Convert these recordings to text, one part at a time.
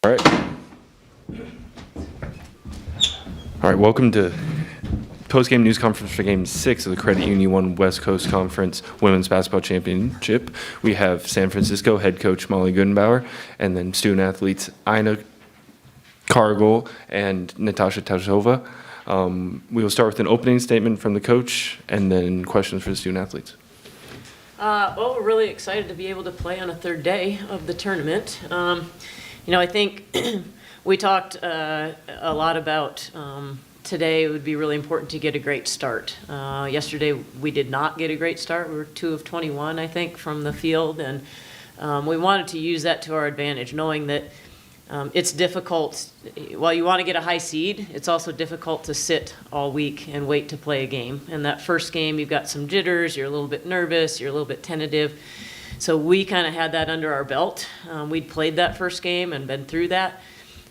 All right. All right, welcome to Postgame news conference for Game 6 of the Credit Union 1 West Coast Conference Women's Basketball Championship. We have San Francisco head coach Molly Goodenbauer and then student athletes Ina Cargill and Natasha Tashova. We will start with an opening statement from the coach and then questions for the student athletes. Well, we're really excited to be able to play on a third day of the tournament. I think we talked a lot about today it would be really important to get a great start. Yesterday we did not get a great start. We were 2 of 21, I think, from the field, and we wanted to use that to our advantage, knowing that it's difficult. While you want to get a high seed, it's also difficult to sit all week and wait to play a game. And that first game, you've got some jitters, you're a little bit nervous, you're a little bit tentative. So we kind of had that under our belt. We'd played that first game and been through that.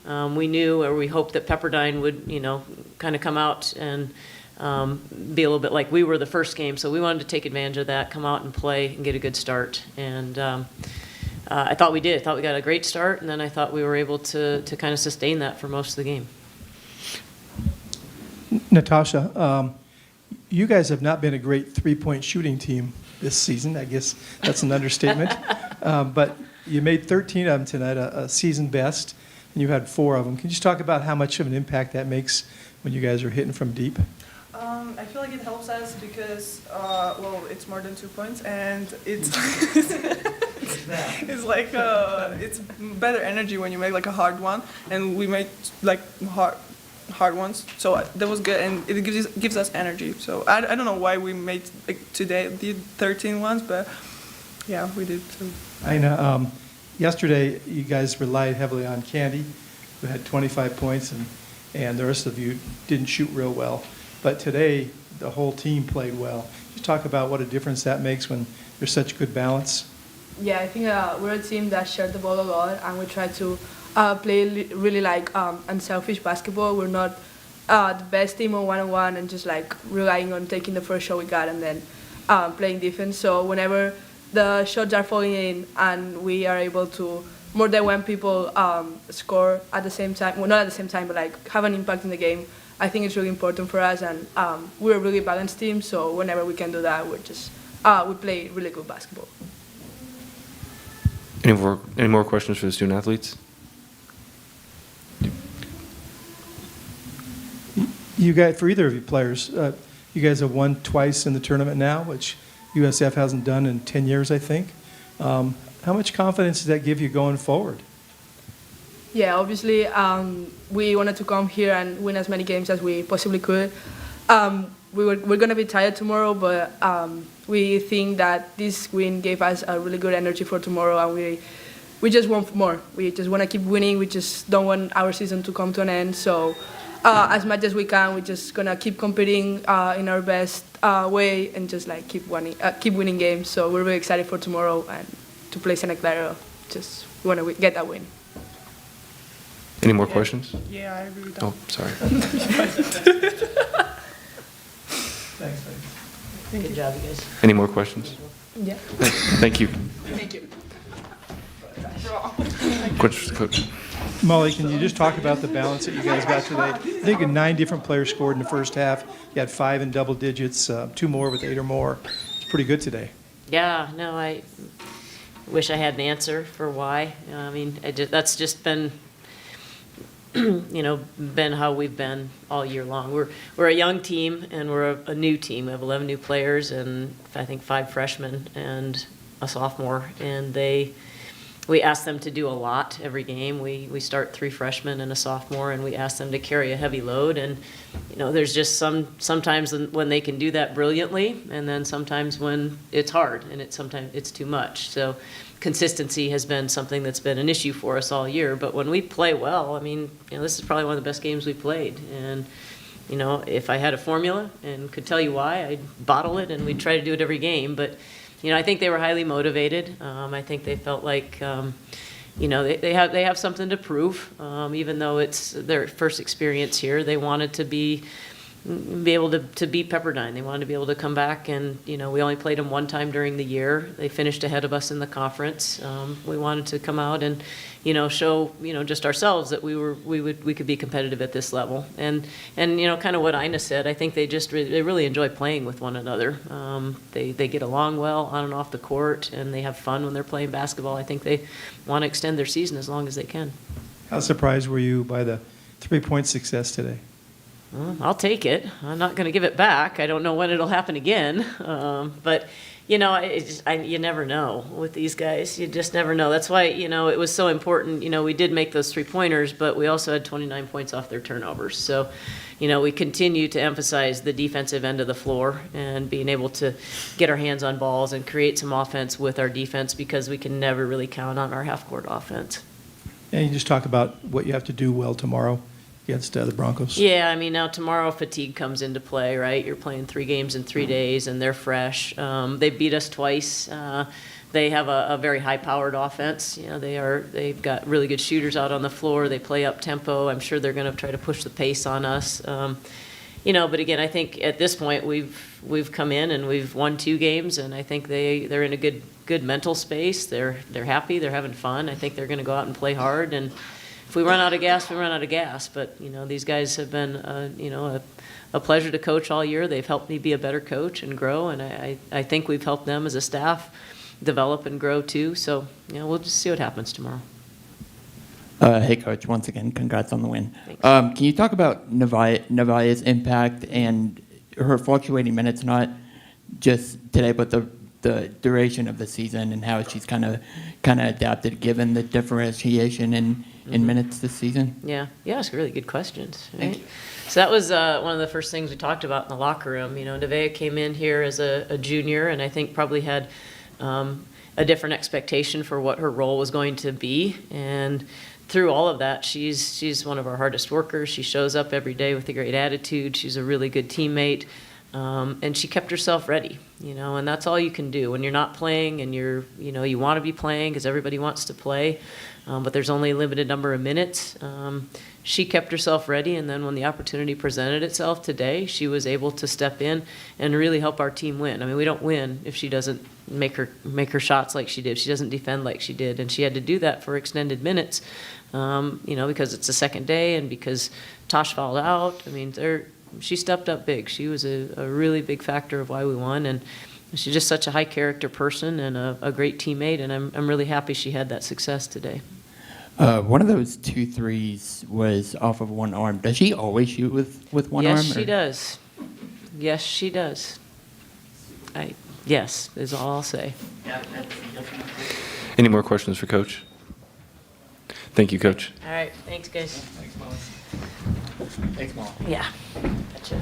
We knew, or we hoped, that Pepperdine would, kind of come out and be a little bit like we were the first game. So we wanted to take advantage of that, come out and play and get a good start. And I thought we did. I thought we got a great start, and then I thought we were able to kind of sustain that for most of the game. Natasha, you guys have not been a great three-point shooting team this season. I guess that's an understatement. But you made 13 of them tonight, a season best, and you had 4 of them. Can you just talk about how much of an impact that makes when you guys are hitting from deep? I feel like it helps us because, it's more than 2 points, and it's it's like it's better energy when you make like a hard one, and we made like hard ones, so that was good, and it gives us energy. So I don't know why we made today the 13 ones, but yeah, we did. So. I know. Yesterday, you guys relied heavily on Candy, who had 25 points, and the rest of you didn't shoot real well. But today, the whole team played well. Just talk about what a difference that makes when there's such good balance. Yeah, I think we're a team that shared the ball a lot, and we try to play really like unselfish basketball. We're not the best team on one-on-one and just like relying on taking the first shot we got and then playing defense. So whenever the shots are falling in and we are able to, more than when people score at the same time, well, not at the same time, but like have an impact in the game, I think it's really important for us, and we're a really balanced team, so whenever we can do that, we play really good basketball. Any more questions for the student athletes? You guys, for either of you players, you guys have won twice in the tournament now, which USF hasn't done in 10 years, I think. How much confidence does that give you going forward? Yeah, obviously, we wanted to come here and win as many games as we possibly could. We're going to be tired tomorrow, but we think that this win gave us a really good energy for tomorrow, and we just want more. We just want to keep winning. We just don't want our season to come to an end. So as much as we can, we're just going to keep competing in our best way and just like keep winning games. So we're really excited for tomorrow and to play Santa Clara. Just want to get that win. Any more questions? Yeah, I agree with that. Oh, sorry. Thanks. Good job, you guys. Any more questions? Yeah. Thank you. Thank you. Questions for the coach? Molly, can you just talk about the balance that you guys got today? I think 9 different players scored in the first half. You had 5 in double digits, 2 more with 8 or more. It's pretty good today. Yeah, no, I wish I had an answer for why. I mean, that's just been, been how we've been all year long. We're a young team, and we're a new team. We have 11 new players, and I think 5 freshmen and a sophomore, and we ask them to do a lot every game. We start 3 freshmen and a sophomore, and we ask them to carry a heavy load. And there's just sometimes when they can do that brilliantly, and then sometimes when it's hard and sometimes it's too much. So consistency has been something that's been an issue for us all year. But when we play well, I mean, this is probably one of the best games we played. And if I had a formula and could tell you why, I'd bottle it and we'd try to do it every game. But I think they were highly motivated. I think they felt like, they have something to prove. Even though it's their first experience here, they wanted to be, be able to beat Pepperdine. They wanted to be able to come back, and we only played them one time during the year. They finished ahead of us in the conference. We wanted to come out and show just ourselves that we could be competitive at this level. And kind of what Ina said, I think they really enjoy playing with one another. They get along well on and off the court, and they have fun when they're playing basketball. I think they want to extend their season as long as they can. How surprised were you by the 3-point success today? Well, I'll take it. I'm not going to give it back. I don't know when it'll happen again. But, you never know with these guys. You just never know. That's why, it was so important. We did make those 3-pointers, but we also had 29 points off their turnovers. So, we continue to emphasize the defensive end of the floor and being able to get our hands on balls and create some offense with our defense, because we can never really count on our half-court offense. And you just talk about what you have to do well tomorrow against the Broncos. Yeah, now tomorrow fatigue comes into play, right? You're playing 3 games in 3 days, and they're fresh. They beat us twice. They have a very high-powered offense. They've got really good shooters out on the floor. They play up tempo. I'm sure they're going to try to push the pace on us. But again, I think at this point we've come in and we've won 2 games, and I think they're in a good mental space. They're happy. They're having fun. I think they're going to go out and play hard. And if we run out of gas, we run out of gas. But these guys have been a pleasure to coach all year. They've helped me be a better coach and grow, and I think we've helped them as a staff develop and grow too. So we'll just see what happens tomorrow. Hey, Coach. Once again, congrats on the win. Thanks. Can you talk about Nevaeh's impact and her fluctuating minutes, not just today, but the duration of the season, and how she's kind of adapted given the differentiation in minutes this season? Yeah, it's really good questions. Right? Thank you. So that was one of the first things we talked about in the locker room. Nevaeh came in here as a junior, and I think probably had a different expectation for what her role was going to be. And through all of that, she's one of our hardest workers. She shows up every day with a great attitude. She's a really good teammate. And she kept herself ready, and that's all you can do when you're not playing and you want to be playing because everybody wants to play, but there's only a limited number of minutes. She kept herself ready, and then when the opportunity presented itself today, she was able to step in and really help our team win. We don't win if she doesn't make her shots like she did. If she doesn't defend like she did, and she had to do that for extended minutes, because it's the second day and because Tosh fouled out. She stepped up big. She was a really big factor of why we won, and she's just such a high character person and a great teammate, and I'm really happy she had that success today. One of those 2 threes was off of one arm. Does she always shoot with one arm? Yes, she does. Yes, she does. Yes is all I'll say. Any more questions for Coach? Thank you, Coach. All right, thanks, guys. Thanks, Molly. Thanks, Molly. Yeah, gotcha.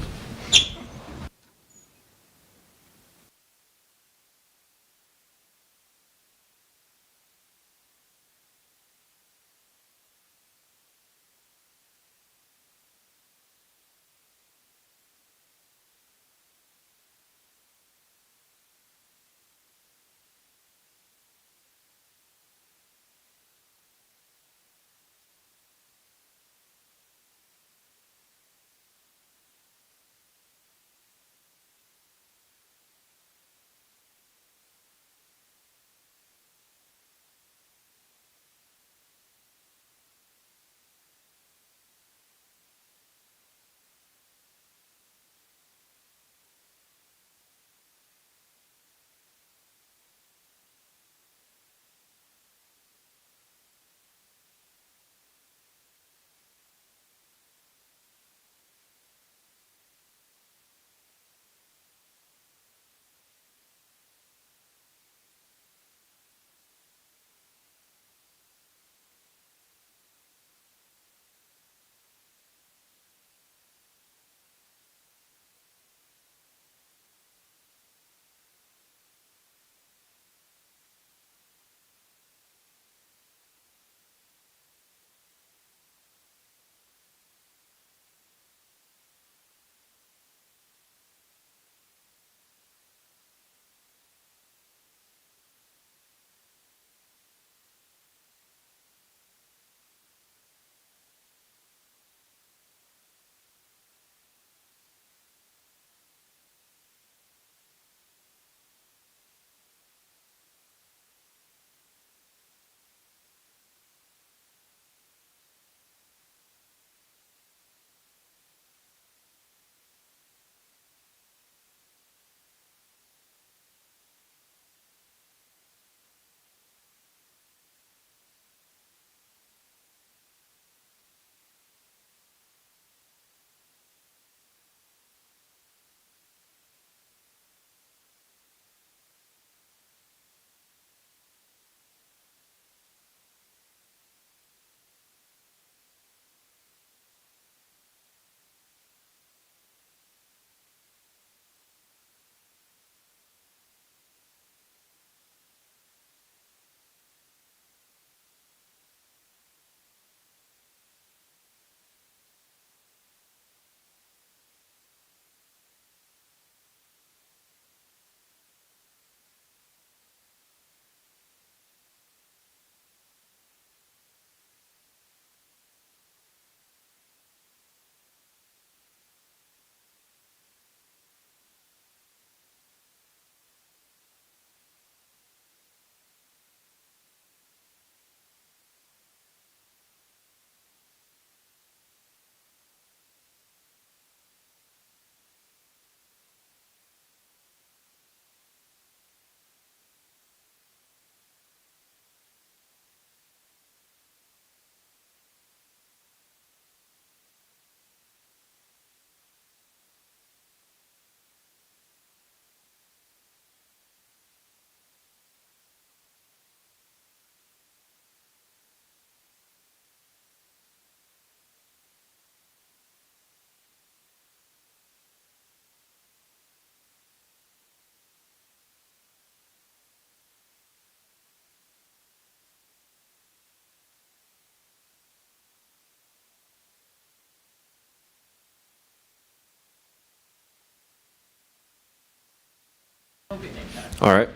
All right.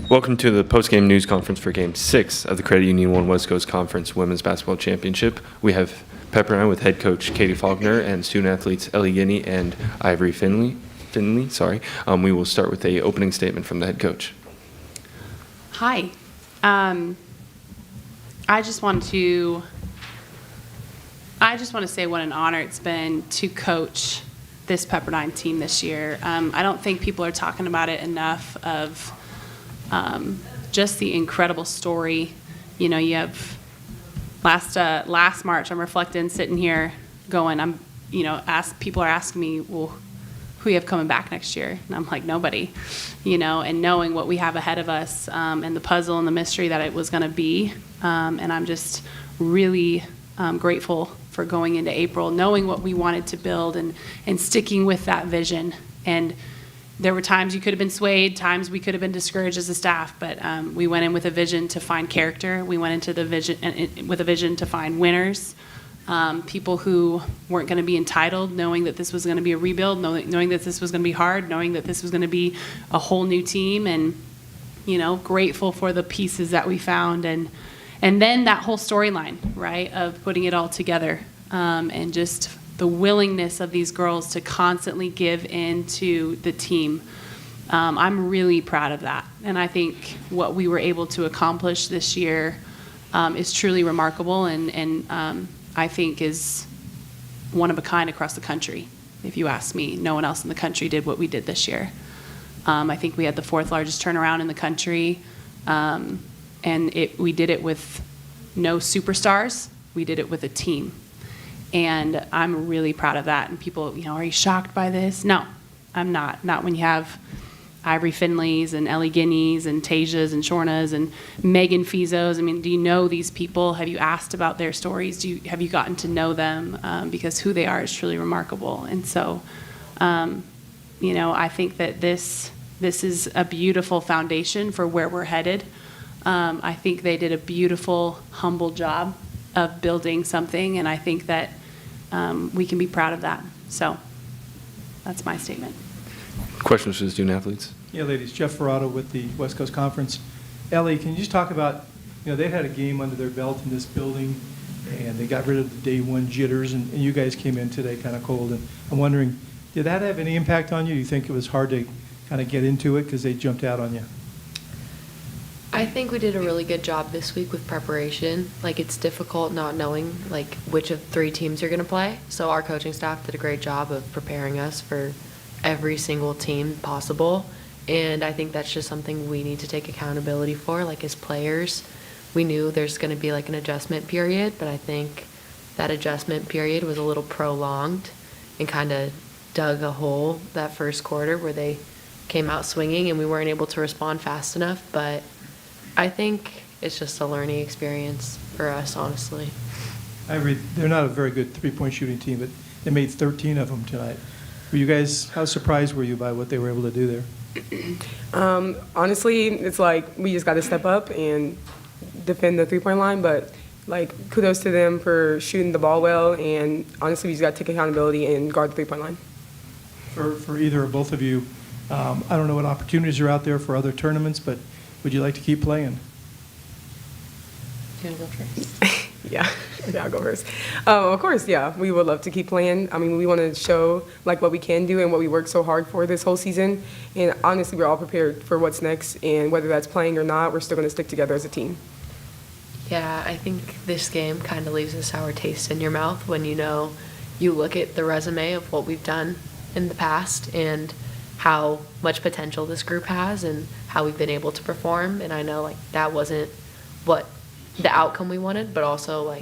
Welcome to the postgame news conference for Game 6 of the Credit Union 1 West Coast Conference Women's Basketball Championship. We have Pepperdine with head coach Katie Faulkner and student athletes Ellie Guinea and Ivory Finley. We will start with a opening statement from the head coach. Hi. I just want to say what an honor it's been to coach this Pepperdine team this year. I don't think people are talking about it enough of just the incredible story. You know, you have last March, I'm reflecting, sitting here going, people are asking me, well, who you have coming back next year? And I'm like, nobody, and knowing what we have ahead of us and the puzzle and the mystery that it was going to be. And I'm just really grateful for going into April, knowing what we wanted to build and sticking with that vision. And there were times you could have been swayed, times we could have been discouraged as a staff, but we went in with a vision to find character. We went into the vision with a vision to find winners, people who weren't going to be entitled, knowing that this was going to be a rebuild, knowing that this was going to be hard, knowing that this was going to be a whole new team, and grateful for the pieces that we found, and then that whole storyline, right, of putting it all together, and just the willingness of these girls to constantly give in to the team. I'm really proud of that. And I think what we were able to accomplish this year is truly remarkable and I think is one of a kind across the country. If you ask me, no one else in the country did what we did this year. I think we had the 4th largest turnaround in the country. And we did it with no superstars. We did it with a team. And I'm really proud of that. And people, are you shocked by this? No, I'm not. Not when you have Ivory Finleys and Ellie Guineas and Tasias and Shornas and Megan Fizos. I mean, do you know these people? Have you asked about their stories? Have you gotten to know them? Because who they are is truly remarkable. And so, I think that this is a beautiful foundation for where we're headed. I think they did a beautiful, humble job of building something, and I think that we can be proud of that. So that's my statement. Questions for the student athletes? Yeah, ladies, Jeff Ferrato with the West Coast Conference. Ellie, can you just talk about, they had a game under their belt in this building, and they got rid of the day one jitters, and you guys came in today kind of cold, and I'm wondering, did that have any impact on you? Do you think it was hard to kind of get into it because they jumped out on you? I think we did a really good job this week with preparation. It's difficult not knowing, which of 3 teams you're going to play. So our coaching staff did a great job of preparing us for every single team possible. And I think that's just something we need to take accountability for. As players, we knew there's going to be, an adjustment period, but I think that adjustment period was a little prolonged and kind of dug a hole that first quarter where they came out swinging and we weren't able to respond fast enough. But I think it's just a learning experience for us, honestly. They're not a very good three-point shooting team, but they made 13 of them tonight. How surprised were you by what they were able to do there? Honestly, it's we just got to step up and defend the three-point line, but kudos to them for shooting the ball well, and honestly, we just got to take accountability and guard the three-point line. For either or both of you, I don't know what opportunities are out there for other tournaments, but would you like to keep playing? You want to go first? Yeah, I'll go first. Of course, yeah, we would love to keep playing. I mean, we want to show what we can do and what we worked so hard for this whole season. And honestly, we're all prepared for what's next. And whether that's playing or not, we're still going to stick together as a team. Yeah, I think this game kind of leaves a sour taste in your mouth when you look at the resume of what we've done in the past and how much potential this group has and how we've been able to perform. And I know that wasn't what the outcome we wanted, but also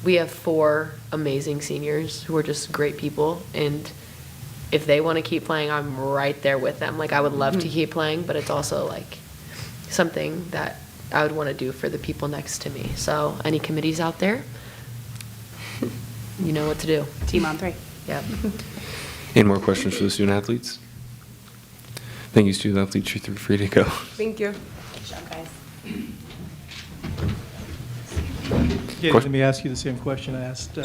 we have 4 amazing seniors who are just great people, and if they want to keep playing, I'm right there with them. I would love to keep playing, but it's also something that I would want to do for the people next to me. So any committees out there, you know what to do. Team on 3. Yep. Any more questions for the student athletes? Thank you, student athletes. You're free to go. Thank you. Good job, guys. Yeah, let me ask you the same question I asked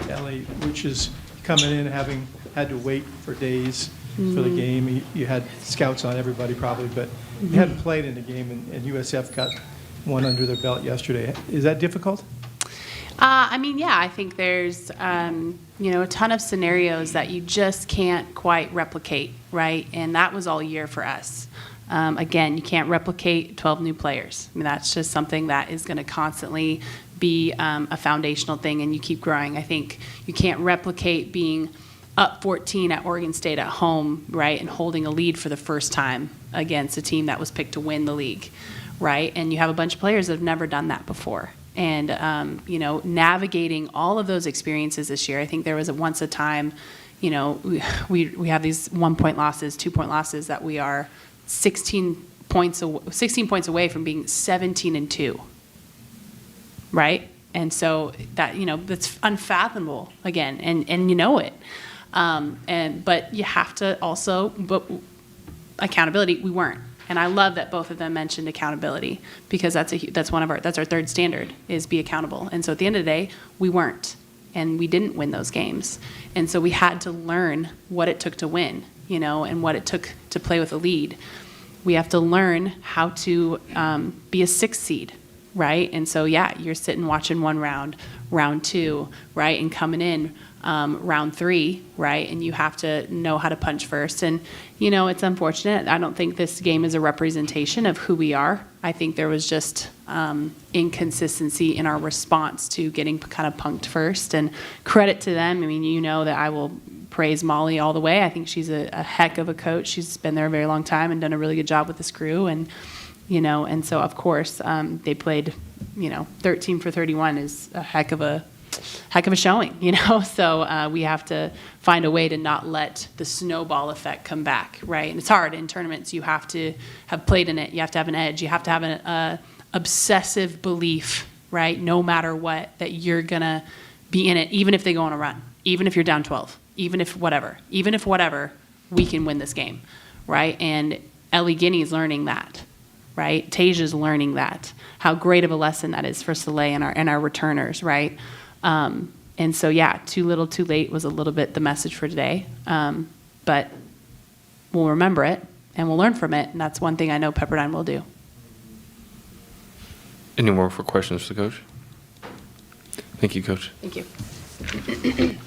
Ellie, which is coming in having had to wait for days for the game. You had scouts on everybody probably, but you hadn't played in the game, and USF got one under their belt yesterday. Is that difficult? I think there's, a ton of scenarios that you just can't quite replicate, right? And that was all year for us. Again, you can't replicate 12 new players. That's just something that is going to constantly be a foundational thing, and you keep growing. I think you can't replicate being up 14 at Oregon State at home, right, and holding a lead for the first time against a team that was picked to win the league, right? And you have a bunch of players that have never done that before. And, navigating all of those experiences this year, I think there was once a time, we have these 1-point losses, 2-point losses that we are 16 points away from being 17-2, right? And so that, that's unfathomable again, and you know it. But you have to also, accountability, we weren't. And I love that both of them mentioned accountability, because that's our third standard, is be accountable. And so at the end of the day, we weren't, and we didn't win those games. And so we had to learn what it took to win, and what it took to play with a lead. We have to learn how to be a 6th seed, right? And so, you're sitting watching one round, round 2, right? And coming in round 3, right? And you have to know how to punch first. And, it's unfortunate. I don't think this game is a representation of who we are. I think there was just inconsistency in our response to getting kind of punked first. And credit to them. That I will praise Molly all the way. I think she's a heck of a coach. She's been there a very long time and done a really good job with this crew. And, and so, of course, they played, 13 for 31 is a heck of a showing, So we have to find a way to not let the snowball effect come back, right? And it's hard in tournaments. You have to have played in it. You have to have an edge. You have to have an obsessive belief, right? No matter what, that you're gonna be in it, even if they go on a run, even if you're down 12, even if whatever, we can win this game, right? And Ellie Guinea's learning that, right? Tasia's learning that. How great of a lesson that is for Soleil and our returners, right? And so, too little, too late was a little bit the message for today. But we'll remember it and we'll learn from it. And that's one thing I know Pepperdine will do. Any more for questions for the coach? Thank you, Coach. Thank you.